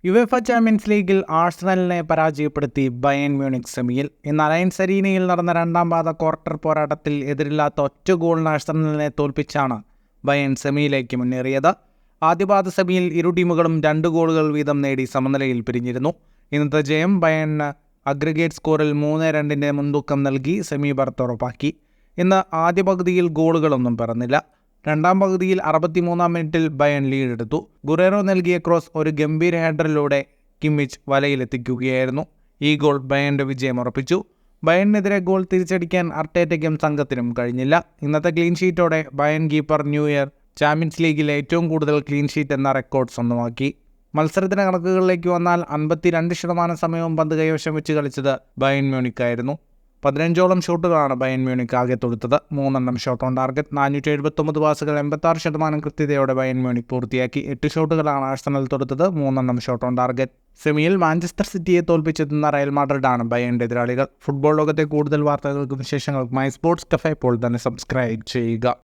UEFA champions ലീഗിൽ ആഴ്സണലിനെ പരാജയപ്പെടുത്തി Bayern Munich സെമിയിൽ. ഇന്ന് അലയൻസ് അരീനയിൽ നടന്ന രണ്ടാം പാദ ക്വാർട്ടർ പോരാട്ടത്തിൽ എതിരില്ലാത്ത ഒറ്റ ഗോളിന് ആഴ്സണലിനെ തോൽപ്പിച്ചാണ് ബയേൺ സെമിയിലേക്ക് മുന്നേറിയത്. ആദ്യപാദ സെമിയിൽ ഇരു ടീമുകളും 2 ഗോളുകൾ വീതം നേടി സമനിലയിൽ പിരിഞ്ഞിരുന്നു. ഇന്നത്തെ ജയം ബയേണിന് അഗ്രിഗേറ്റ് സ്കോറിൽ 3-2 മുൻതൂക്കം നൽകി സെമി ബർത്ത് ഉറപ്പാക്കി. ഇന്ന് ആദ്യ പകുതിയിൽ ഗോളുകളൊന്നും പിറന്നില്ല. രണ്ടാം പകുതിയിൽ 63-ാം മിനിറ്റിൽ ബയേൺ ലീഡെടുത്തു. ഗുറേറോ നൽകിയ ക്രോസ് ഒരു ഗംഭീര ഹെഡറിലൂടെ കിമ്മിച്ച് വലയിലെത്തിക്കുകയായിരുന്നു. ഈ ഗോൾ ബയേണിന്റെ വിജയം ഉറപ്പിച്ചു. ബയേണിനെതിരെ ഗോൾ തിരിച്ചടിക്കാൻ അർട്ടേറ്റയ്ക്കും സംഘത്തിനും കഴിഞ്ഞില്ല. ഇന്നത്തെ ക്ലീൻ ഷീറ്റോടെ ബയേൺ കീപ്പർ ന്യൂഇയർ ചാമ്പ്യൻസ് ലീഗിൽ ഏറ്റവും കൂടുതൽ ക്ലീൻ ഷീറ്റ് എന്ന റെക്കോർഡ് സ്വന്തമാക്കി. മത്സരത്തിന്റെ കണക്കുകളിലേക്ക് വന്നാൽ 52% സമയവും പന്ത് കൈവശം വെച്ച് കളിച്ചത് ബയേൺ മ്യൂണിക്കായിരുന്നു. 15ഓളം ഷോട്ടുകളാണ് ബയേൺ മ്യൂണിക് ആകെ തൊടുത്തത്. 3 ഷോട്ട് ഓൺ ടാർഗറ്റ്, 479 പാസുകൾ, 86% കൃത്യതയോടെ ബയേൺ മ്യൂണിക് പൂർത്തിയാക്കി. 8 ഷോട്ടുകളാണ് ആഴ്സണൽ തൊടുത്തത്, 3 ഷോട്ട് ഓൺ ടാർഗറ്റ്. സെമിയിൽ മാഞ്ചസ്റ്റർ സിറ്റിയെ തോൽപ്പിച്ചെത്തുന്ന റയൽ മാഡ്രിഡാണ് ബയേണിന്റെ എതിരാളികൾ. ഫുട്ബോൾ ലോകത്തെ കൂടുതൽ വാർത്തകൾക്കും വിശേഷങ്ങൾക്കുമായി സ്പോർട്സ് കഫേ ഇപ്പോൾ തന്നെ സബ്സ്ക്രൈബ് ചെയ്യുക.